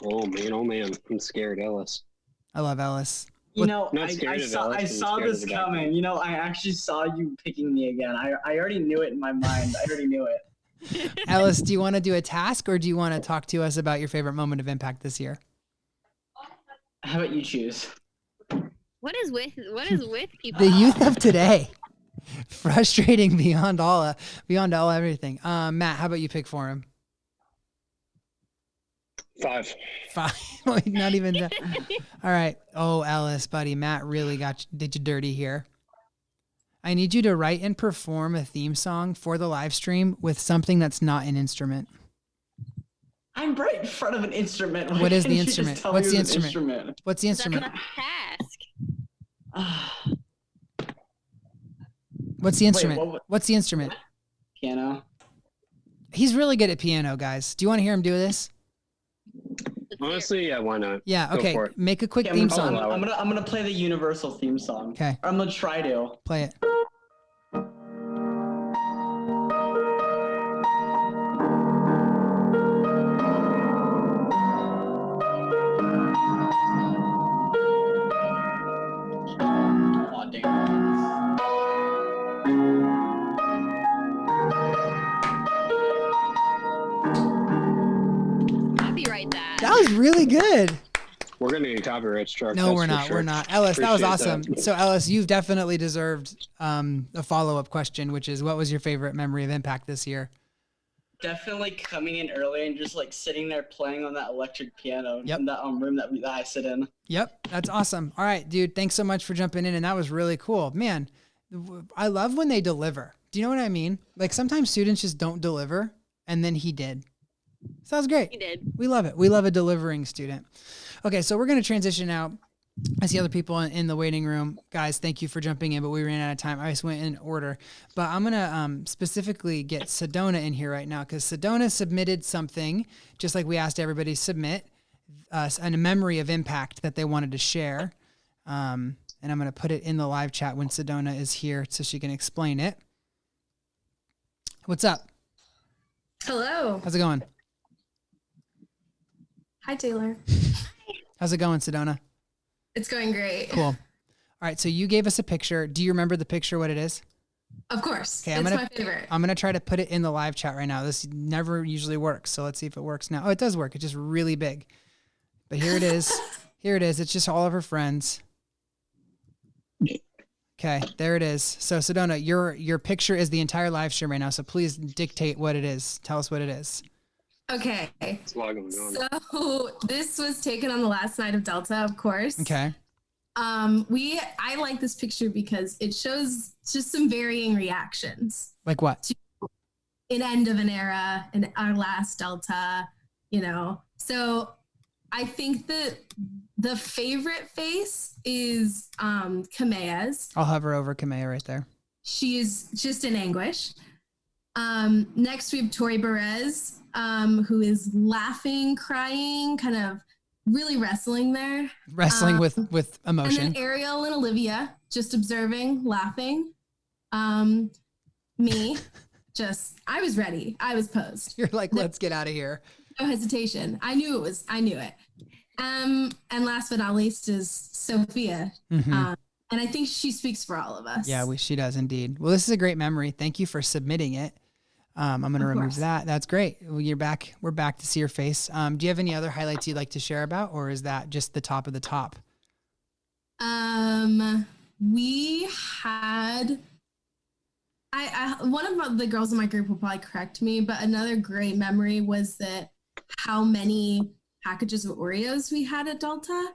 Oh, man. I'm scared, Ellis. I love Ellis. I saw this coming. I actually saw you picking me again. I already knew it in my mind. I already knew it. Ellis, do you want to do a task or do you want to talk to us about your favorite moment of Impact this year? How about you choose? What is with people? The youth of today. Frustrating beyond all everything. Matt, how about you pick for him? 5. Wait, not even that. All right. Oh, Ellis, buddy, Matt really did you dirty here. I need you to write and perform a theme song for the live stream with something that's not an instrument. I'm right in front of an instrument. What is the instrument? What's the instrument? What's the instrument? That's not a task. What's the instrument? What's the instrument? Piano. He's really good at piano, guys. Do you want to hear him do this? Honestly, yeah, why not? Yeah, okay. Make a quick theme song. I'm gonna play the Universal theme song. Okay. I'm gonna try to play it. Copyright that. That was really good. We're gonna get copyright struck. No, we're not. Sure. We're not. Ellis, that was Appreciate awesome. So Ellis, you've definitely deserved a follow-up question, which is, what was your favorite memory of Impact this year? Definitely coming in early and just like sitting there playing on that electric piano Yep. in that room that I sit in. Yep, that's awesome. All right, dude, thanks so much for jumping in, and that was really cool. Man, I love when they deliver. Do you know what I mean? Like sometimes students just don't deliver, and then he did. So that was great. He did. We love it. We love a delivering student. Okay, so we're going to transition out. I see other people in the waiting room. Guys, thank you for jumping in, but we ran out of time. I just went in order. But I'm going to specifically get Sedona in here right now because Sedona submitted something, just like we asked everybody to submit, a memory of Impact that they wanted to share. And I'm going to put it in the live chat when Sedona is here so she can explain it. What's up? Hello. How's it going? Hi, Taylor. How's it going, Sedona? It's going great. Cool. All right, so you gave us a picture. Do you remember the picture, what it is? Of course. Okay, It's my favorite. I'm going to try to put it in the live chat right now. This never usually works, so let's see if it works now. Oh, it does work. It's just really big. But here it is. Here it is. It's just all of her friends. Okay, there it is. So Sedona, your picture is the entire live stream right now, so please dictate what it is. Tell us what it is. Okay. It's logging on. So this was taken on the last night of Delta, of course. Okay. I like this picture because it shows just some varying reactions. Like what? To an end of an era, in our last Delta, you know. So I think that the favorite face is Kamea's. I'll hover over Kamea right there. She is just in anguish. Next, we have Tori Perez, who is laughing, crying, kind of really wrestling there. Wrestling with emotion. And then Ariel and Olivia, just observing, laughing. Me, I was ready. I was posed. You're like, let's get out of here. No hesitation. I knew it. And last but not least is Sophia. Mhm. And I think she speaks for all of us. Yeah, she does indeed. Well, this is a great memory. Thank you for submitting it. I'm going to remove that. That's great. Well, you're back. We're back to see your face. Do you have any other highlights you'd like to share about, or is that just the top of the top? We had, one of the girls in my group will probably correct me, but another great memory was that how many packages of Oreos we had at Delta.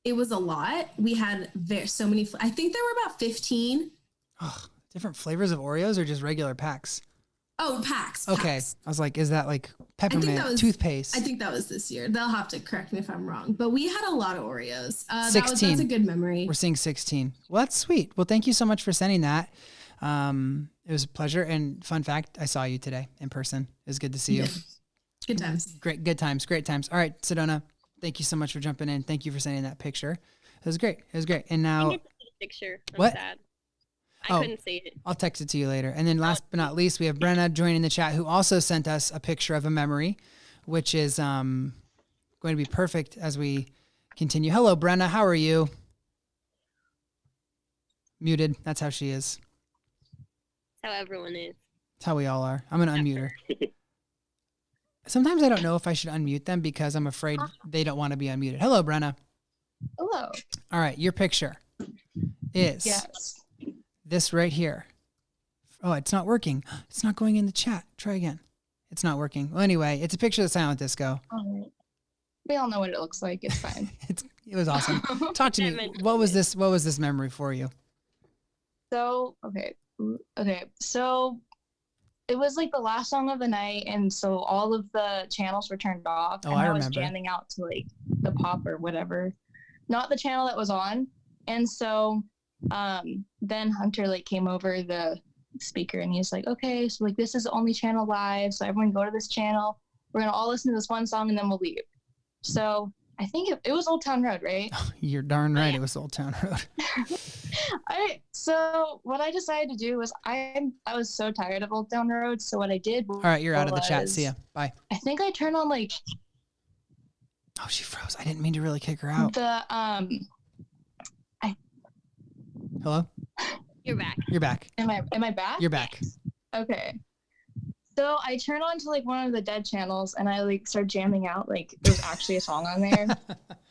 It was a lot. We had so many. I think there were about 15. Oh, different flavors of Oreos or just regular packs? Oh, packs. Okay. Packs. I was like, is that like peppermint, toothpaste? I think that was this year. They'll have to correct me if I'm wrong. But we had a lot of Oreos. 16. That's a good memory. We're seeing 16. Well, that's sweet. Well, thank you so much for sending that. It was a pleasure. And fun fact, I saw you today in person. It was good to see you. Good times. Great times. All right, Sedona, thank you so much for jumping in. Thank you for sending that picture. It was great. And now, I didn't get to see the picture. I'm What? sad. I couldn't see it. I'll text it to you later. And then last but not least, we have Brenna joining the chat, who also sent us a picture of a memory, which is going to be perfect as we continue. Hello, Brenna. How are you? Muted. That's how she is. That's how everyone is. That's how we all are. I'm going to unmute her. Sometimes I don't know if I should unmute them because I'm afraid they don't want to be unmuted. Hello, Brenna. Hello. All right. Your picture is this right here. Oh, it's not working. It's not going in the chat. Try again. It's not working. Well, anyway, it's a picture of Silent Disco. All right. We all know what it looks like. It's fine. It was awesome. Talk to me. What was this memory for you? So, okay. So it was like the last song of the night, and so all of the channels were turned off. Oh, and I was remember. jamming out to like the pop or whatever, not the channel that was on. And so then Hunter like came over the speaker and he's like, okay, so like this is the only channel live, so everyone go to this channel. We're gonna all listen to this one song and then we'll leave. So I think it was Old Town Road, right? You're darn right. It was Old Town Road. So what I decided to do was I was so tired of Old Town Road. So what I did. All right, you're out of the chat. See ya. Bye. I think I turned on like. Oh, she froze. I didn't mean to really kick her out. You're back. You're back. Am I back? You're back. Okay. So I turned on to like one of the dead channels and I like started jamming out like there was actually a song on there.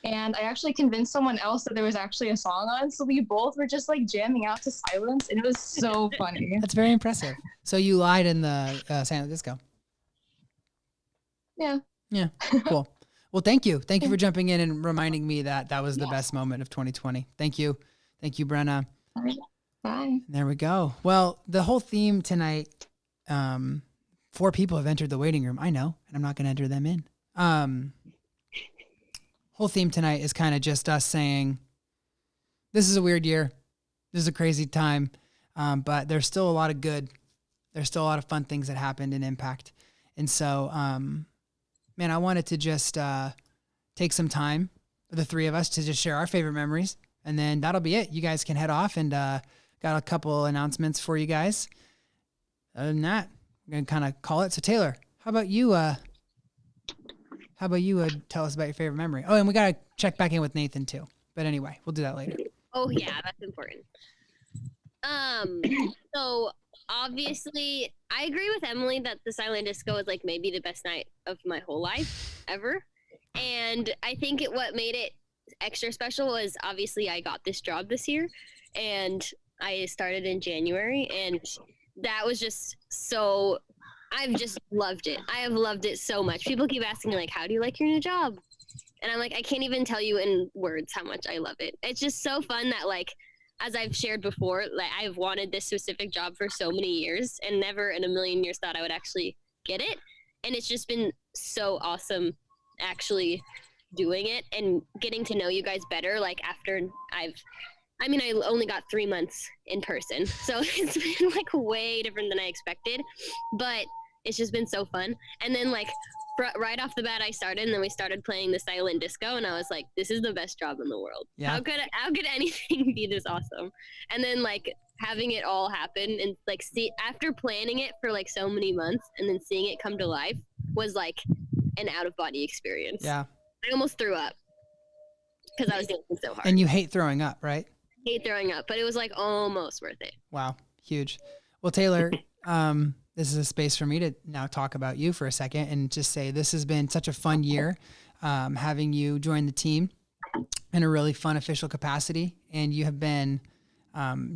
And I actually convinced someone else that there was actually a song on. So we both were just like jamming out to silence and it was so funny. That's very impressive. So you lied in the silent disco. Yeah. Yeah. Cool. Well, thank you. Thank you for jumping in and reminding me that that was the best moment of 2020. Thank you. Thank you, Brenna. Bye. There we go. Well, the whole theme tonight, 4 people have entered the waiting room. I know, and I'm not going to enter them in. Whole theme tonight is kind of just us saying, this is a weird year. This is a crazy time. But there's still a lot of good. There's still a lot of fun things that happened in Impact. And so, man, I wanted to just take some time for the 3 of us to just share our favorite memories. And then that'll be it. You guys can head off, and got a couple announcements for you guys. Other than that, we're going to kind of call it. So Taylor, how about you tell us about your favorite memory? Oh, and we got to check back in with Nathan too. But anyway, we'll do that later. Oh yeah, that's important. So obviously I agree with Emily that the silent disco is like maybe the best night of my whole life ever. And I think what made it extra special was obviously I got this job this year and I started in January, and that was just so, I've just loved it. I have loved it so much. People keep asking me like, how do you like your new job? And I'm like, I can't even tell you in words how much I love it. It's just so fun that, like, as I've shared before, like I've wanted this specific job for so many years and never in a million years thought I would actually get it. And it's just been so awesome actually doing it and getting to know you guys better. Like after I only got 3 months in person. So it's been like way different than I expected, but it's just been so fun. And then like right off the bat I started, and then we started playing the silent disco, and I was like, this is the best job in the world. Yeah. How could anything be this awesome? And then like having it all happen and like after planning it for like so many months and then seeing it come to life was like an out of body experience. Yeah. I almost threw up because I was dancing so hard. And you hate throwing up, right? Hate throwing up, but it was like almost worth it. Wow. Huge. Well, Taylor, this is a space for me to now talk about you for a second and just say this has been such a fun year, having you join the team in a really fun official capacity. And you have been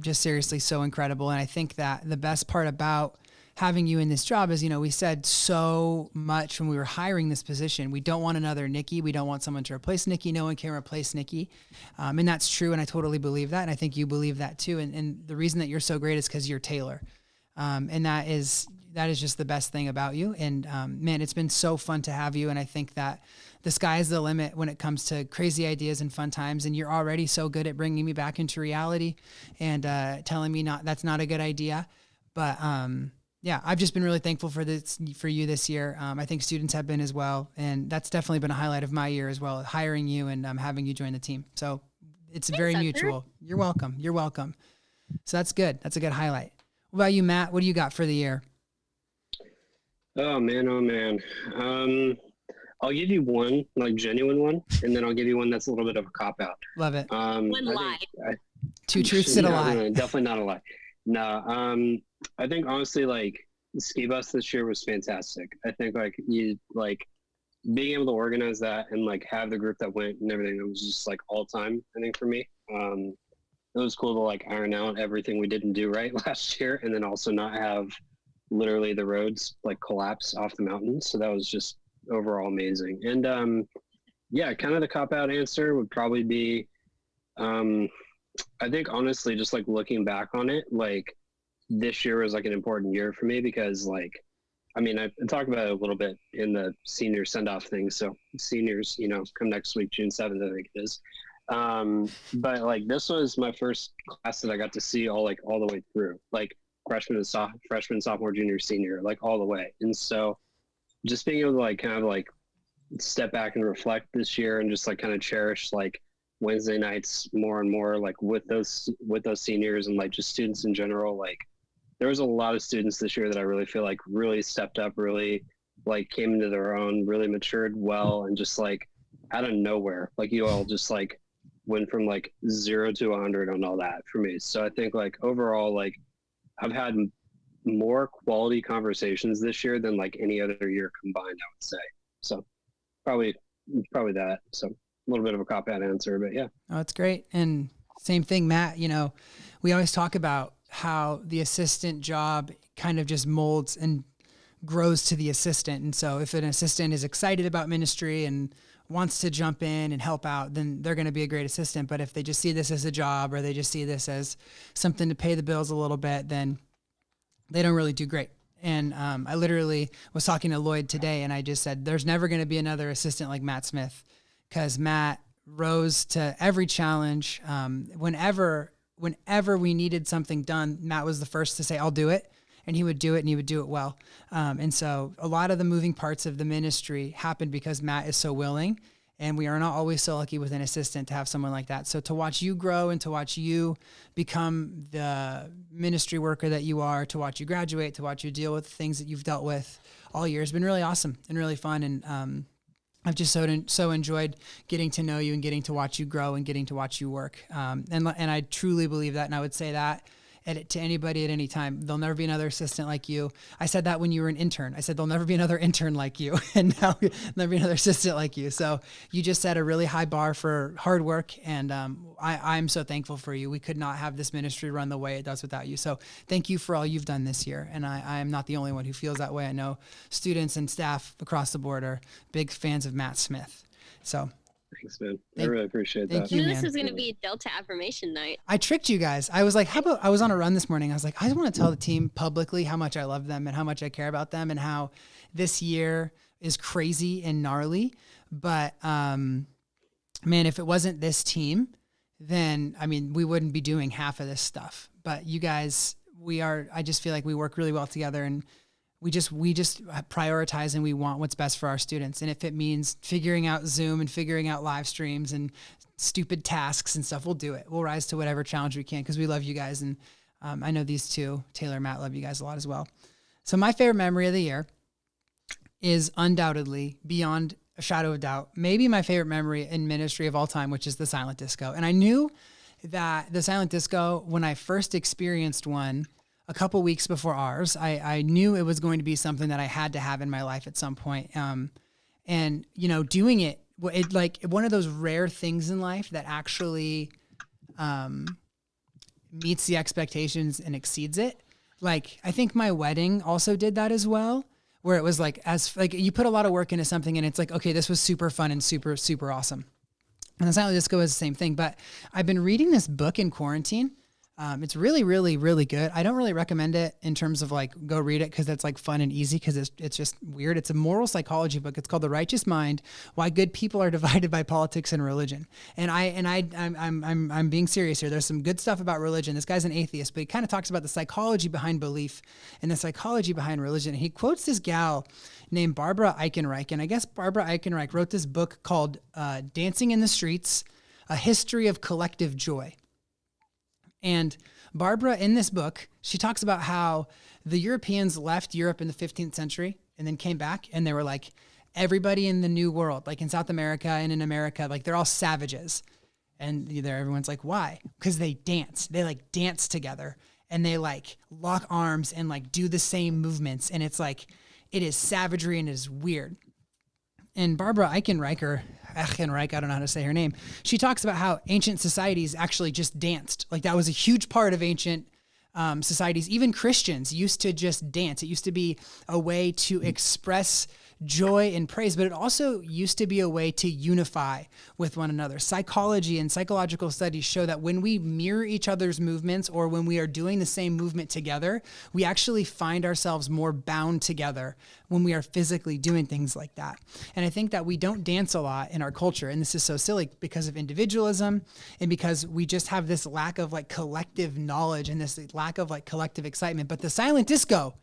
just seriously so incredible. And I think that the best part about having you in this job is, we said so much when we were hiring this position. We don't want another Nikki. We don't want someone to replace Nikki. No one can replace Nikki. And that's true. And I totally believe that. And I think you believe that too. And the reason that you're so great is because you're Taylor. And that is just the best thing about you. And man, it's been so fun to have you. And I think that the sky is the limit when it comes to crazy ideas and fun times. And you're already so good at bringing me back into reality and telling me that's not a good idea. But yeah, I've just been really thankful for you this year. I think students have been as well. And that's definitely been a highlight of my year as well, hiring you and having you join the team. So it's very mutual. You're welcome. You're welcome. So that's good. That's a good highlight. What about you, Matt? What do you got for the year? Oh man. I'll give you one, like genuine one, and then I'll give you one that's a little bit of a cop out. Love it. One lie. 2 truths and a lie. No, definitely not a lie. No, I think honestly, like Ski Bus this year was fantastic. I think being able to organize that and like have the group that went and everything, it was just like all time. I think for me, it was cool to like iron out everything we didn't do right last year, and then also not have literally the roads like collapse off the mountains. So that was just overall amazing. And yeah, kind of the cop out answer would probably be, I think honestly, just like looking back on it, like this year was like an important year for me because like, I mean, I talked about it a little bit in the senior send off thing. So seniors, come next week, June 7th, I think it is. But like, this was my first class that I got to see all the way through, like freshman, sophomore, junior, senior, like all the way. And so just being able to like, kind of like step back and reflect this year and just like kind of cherish like Wednesday nights more and more, like with those seniors and like just students in general. Like there was a lot of students this year that I really feel like really stepped up, really like came into their own, really matured well, and just like out of nowhere, like you all just like went from like 0 to 100 on all that for me. So I think like overall, like I've had more quality conversations this year than like any other year combined, I would say. So probably that. So a little bit of a cop-out answer, but yeah. Oh, that's great. And same thing, Matt, you know, we always talk about how the assistant job kind of just molds and grows to the assistant. And so if an assistant is excited about ministry and wants to jump in and help out, then they're going to be a great assistant. But if they just see this as a job, or they just see this as something to pay the bills a little bit, then they don't really do great. And I literally was talking to Lloyd today, and I just said, there's never going to be another assistant like Matt Smith, because Matt rose to every challenge. Whenever we needed something done, Matt was the first to say, I'll do it. And he would do it, and he would do it well. And so a lot of the moving parts of the ministry happened because Matt is so willing, and we are not always so lucky with an assistant to have someone like that. So to watch you grow and to watch you become the ministry worker that you are, to watch you graduate, to watch you deal with things that you've dealt with all year has been really awesome and really fun. And I've just so enjoyed getting to know you and getting to watch you grow and getting to watch you work. And I truly believe that. And I would say that to anybody at any time. There'll never be another assistant like you. I said that when you were an intern. I said, there'll never be another intern like you. And now there'll never be another assistant like you. So you just set a really high bar for hard work. And I'm so thankful for you. We could not have this ministry run the way it does without you. So thank you for all you've done this year. And I am not the only one who feels that way. I know students and staff across the board are big fans of Matt Smith. So thanks, man. I really appreciate that. Thank you, man. This was going to be Delta Affirmation Night. I tricked you guys. I was like, how about, I was on a run this morning. I was like, I just want to tell the team publicly how much I love them and how much I care about them and how this year is crazy and gnarly. But, man, if it wasn't this team, then, I mean, we wouldn't be doing half of this stuff. But you guys, I just feel like we work really well together, and we just prioritize, and we want what's best for our students. And if it means figuring out Zoom and figuring out live streams and stupid tasks and stuff, we'll do it. We'll rise to whatever challenge we can, because we love you guys. And I know these two, Taylor and Matt, love you guys a lot as well. So my favorite memory of the year is undoubtedly, beyond a shadow of doubt, maybe my favorite memory in ministry of all time, which is the silent disco. And I knew that the silent disco, when I first experienced one, a couple weeks before ours, I knew it was going to be something that I had to have in my life at some point. And, you know, doing it like one of those rare things in life that actually meets the expectations and exceeds it. Like, I think my wedding also did that as well, where it was like, you put a lot of work into something and it's like, okay, this was super fun and super, super awesome. And the silent disco is the same thing. But I've been reading this book in quarantine. It's really, really, really good. I don't really recommend it in terms of like, go read it, because it's like fun and easy, because it's just weird. It's a moral psychology book. It's called The Righteous Mind: Why Good People Are Divided by Politics and Religion. And I'm being serious here. There's some good stuff about religion. This guy's an atheist, but he kind of talks about the psychology behind belief and the psychology behind religion. And he quotes this gal named Barbara Eichenreich. And I guess Barbara Eichenreich wrote this book called Dancing in the Streets: A History of Collective Joy. And Barbara, in this book, she talks about how the Europeans left Europe in the 15th century and then came back, and they were like, everybody in the New World, like in South America and in America, like they're all savages. And everyone's like, why? Because they dance. They like dance together, and they like lock arms and like do the same movements. And it's like, it is savagery and it is weird. And Barbara Eichenreich, I don't know how to say her name, she talks about how ancient societies actually just danced. Like, that was a huge part of ancient societies. Even Christians used to just dance. It used to be a way to express joy and praise, but it also used to be a way to unify with one another. Psychology and psychological studies show that when we mirror each other's movements, or when we are doing the same movement together, we actually find ourselves more bound together when we are physically doing things like that. And I think that we don't dance a lot in our culture, and this is so silly because of individualism and because we just have this lack of like collective knowledge and this lack of like collective excitement. But the silent disco,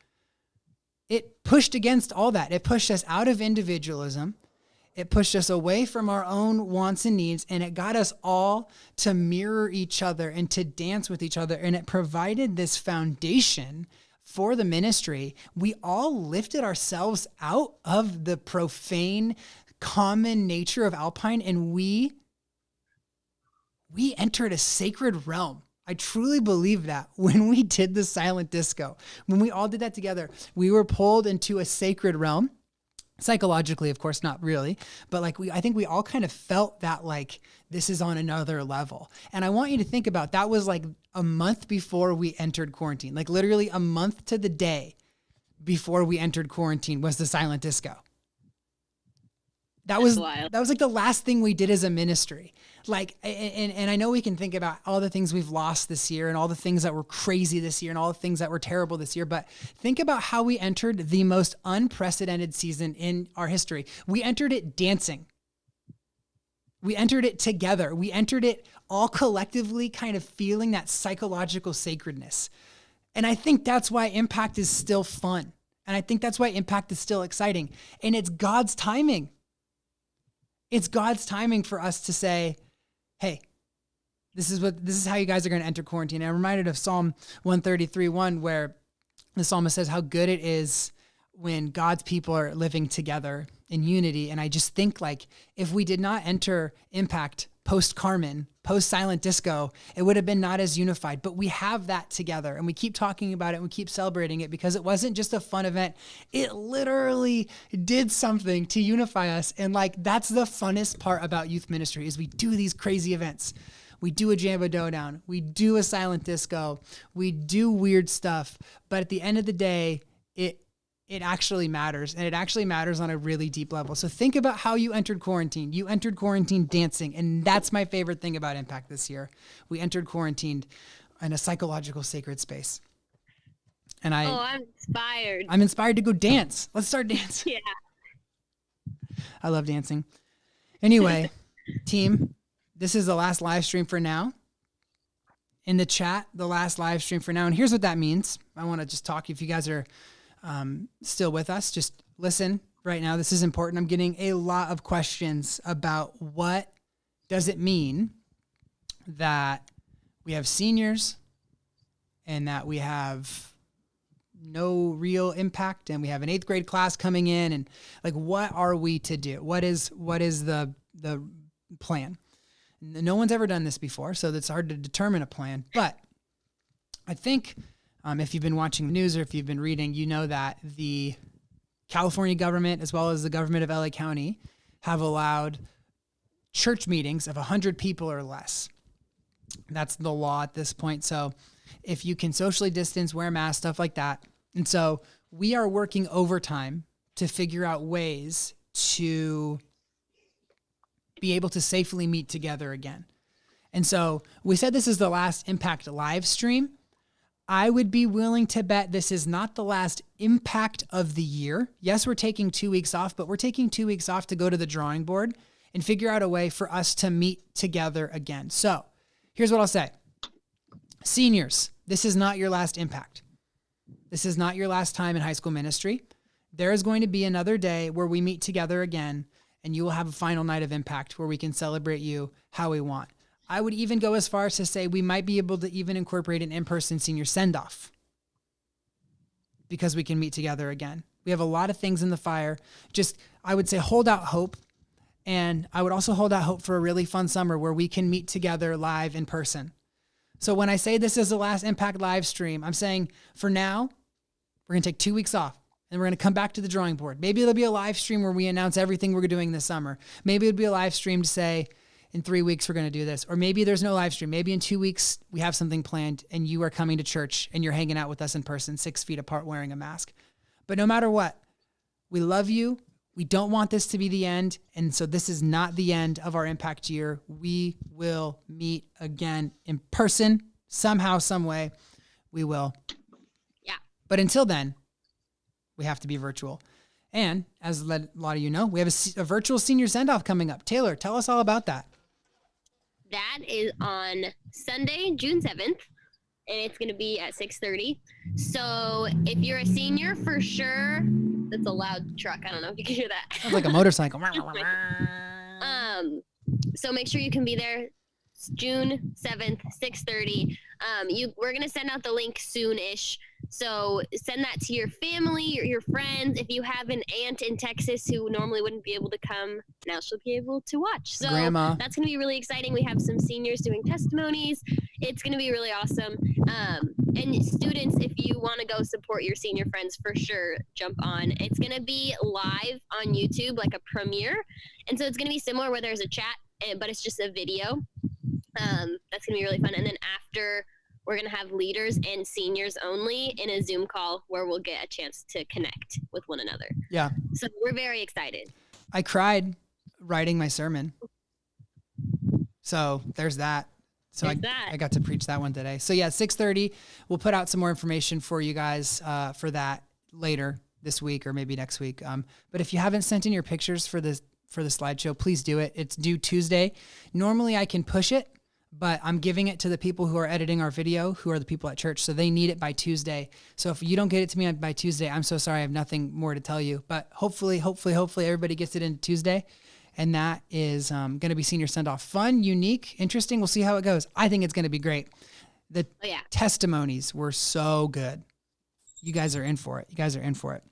it pushed against all that. It pushed us out of individualism. It pushed us away from our own wants and needs, and it got us all to mirror each other and to dance with each other. And it provided this foundation for the ministry. We all lifted ourselves out of the profane, common nature of Alpine, and we entered a sacred realm I truly believe that when we did the silent disco, when we all did that together, we were pulled into a sacred realm. Psychologically, of course, not really, but like I think we all kind of felt that like this is on another level. And I want you to think about that was like a month before we entered quarantine, like literally a month to the day before we entered quarantine was the silent disco. That was like the last thing we did as a ministry. Like, and I know we can think about all the things we've lost this year and all the things that were crazy this year and all the things that were terrible this year. But think about how we entered the most unprecedented season in our history. We entered it dancing. We entered it together. We entered it all collectively kind of feeling that psychological sacredness. And I think that's why Impact is still fun. And I think that's why Impact is still exciting. And it's God's timing. It's God's timing for us to say, hey, this is how you guys are going to enter quarantine. And I'm reminded of Psalm 133:1, where the psalmist says how good it is when God's people are living together in unity. And I just think like if we did not enter Impact post-Carmen, post-silent disco, it would have been not as unified. But we have that together and we keep talking about it and we keep celebrating it because it wasn't just a fun event. It literally did something to unify us. And like that's the funnest part about youth ministry is we do these crazy events. We do a Jambo Down, we do a silent disco, we do weird stuff. But at the end of the day, it actually matters, and it actually matters on a really deep level. So think about how you entered quarantine. You entered quarantine dancing, and that's my favorite thing about Impact this year. We entered quarantine in a psychological sacred space. And I'm inspired. I'm inspired to go dance. Let's start dancing. Yeah. I love dancing. Anyway, team, this is the last live stream for now. In the chat, the last live stream for now. And here's what that means. I want to just talk, if you guys are still with us, just listen right now. This is important. I'm getting a lot of questions about what does it mean that we have seniors and that we have no real impact and we have an 8th grade class coming in, and like, what are we to do? What is the plan? No one's ever done this before, so it's hard to determine a plan, but I think if you've been watching the news or if you've been reading, you know that the California government, as well as the government of LA County, have allowed church meetings of 100 people or less. That's the law at this point. So if you can socially distance, wear masks, stuff like that. And so we are working overtime to figure out ways to be able to safely meet together again. And so we said this is the last Impact live stream. I would be willing to bet this is not the last Impact of the year. Yes, we're taking 2 weeks off, but we're taking 2 weeks off to go to the drawing board and figure out a way for us to meet together again. So here's what I'll say. Seniors, this is not your last Impact. This is not your last time in high school ministry. There is going to be another day where we meet together again, and you will have a final night of Impact where we can celebrate you how we want. I would even go as far as to say we might be able to even incorporate an in-person senior send-off because we can meet together again. We have a lot of things in the fire. Just, I would say, hold out hope. And I would also hold out hope for a really fun summer where we can meet together live in person. So when I say this is the last Impact live stream, I'm saying for now, we're going to take 2 weeks off and we're going to come back to the drawing board. Maybe there'll be a live stream where we announce everything we're doing this summer. Maybe it'll be a live stream to say, in 3 weeks, we're going to do this. Or maybe there's no live stream. Maybe in 2 weeks, we have something planned and you are coming to church and you're hanging out with us in person, 6 feet apart, wearing a mask. But no matter what, we love you. We don't want this to be the end. And so this is not the end of our Impact year. We will meet again in person, somehow, some way. We will. Yeah. But until then, we have to be virtual. And as a lot of you know, we have a virtual senior send-off coming up. Taylor, tell us all about that. That is on Sunday, June 7th, and it's going to be at 6:30. So if you're a senior, for sure, that's a loud truck. I don't know if you can hear that. Sounds like a motorcycle. So make sure you can be there. It's June 7th, 6:30. We're going to send out the link soon-ish. So send that to your family, your friends. If you have an aunt in Texas who normally wouldn't be able to come, now she'll be able to watch. So Grandma. That's going to be really exciting. We have some seniors doing testimonies. It's going to be really awesome. And students, if you want to go support your senior friends, for sure, jump on. It's going to be live on YouTube, like a premiere. And so it's going to be similar where there's a chat, but it's just a video. That's going to be really fun. And then after, we're going to have leaders and seniors only in a Zoom call where we'll get a chance to connect with one another. Yeah. So we're very excited. I cried writing my sermon. So there's that. So I got to preach that one today. So yeah, 6:30, we'll put out some more information for you guys for that later this week or maybe next week. But if you haven't sent in your pictures for the slideshow, please do it. It's due Tuesday. Normally I can push it, but I'm giving it to the people who are editing our video, who are the people at church. So they need it by Tuesday. So if you don't get it to me by Tuesday, I'm so sorry. I have nothing more to tell you, but hopefully everybody gets it in Tuesday. And that is going to be senior send off. Fun, unique, interesting. We'll see how it goes. I think it's going to be great. The testimonies were so good. You guys are in for it.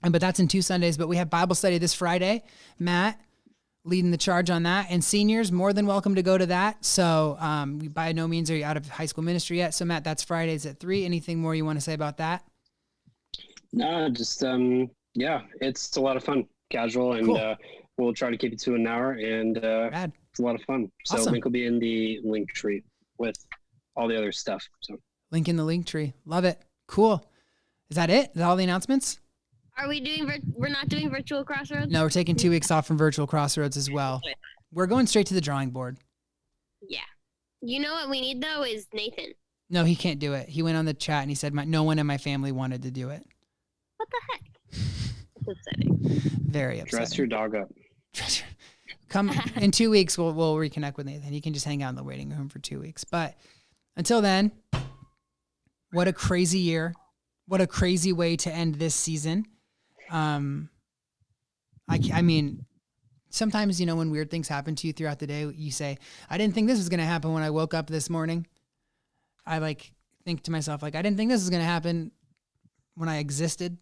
But that's in 2 Sundays, but we have Bible study this Friday. Matt leading the charge on that, and seniors more than welcome to go to that. So we by no means are you out of high school ministry yet. So Matt, that's Fridays at 3. Anything more you want to say about that? No, just it's a lot of fun, casual, and cool. We'll try to keep it to an hour, and it's a lot of fun. So awesome. Link will be in the link tree with all the other stuff. So link in the link tree. Love it. Cool. Is that it? Is that all the announcements? Are we doing? We're not doing virtual crossroads? No, we're taking 2 weeks off from virtual crossroads as well. We're going straight to the drawing board. Yeah. You know what we need though is Nathan. No, he can't do it. He went on the chat and he said no one in my family wanted to do it. What the heck? That's upsetting. Very upsetting. Dress your dog up. Come in 2 weeks. We'll reconnect with Nathan. He can just hang out in the waiting room for 2 weeks. But until then, what a crazy year! What a crazy way to end this season. I mean, sometimes when weird things happen to you throughout the day, you say, "I didn't think this was going to happen when I woke up this morning." I think to myself, I didn't think this was going to happen when I existed.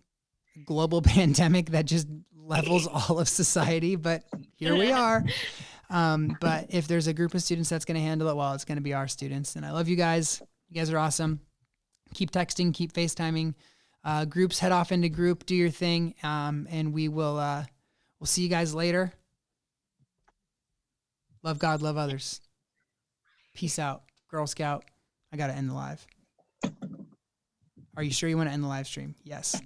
Global pandemic that just levels all of society, but here we are. But if there's a group of students that's going to handle it well, it's going to be our students. And I love you guys. You guys are awesome. Keep texting, keep FaceTiming. Groups, head off into group, do your thing. And we'll see you guys later. Love God, love others. Peace out. Girl Scout. I got to end the live. Are you sure you want to end the live stream? Yes.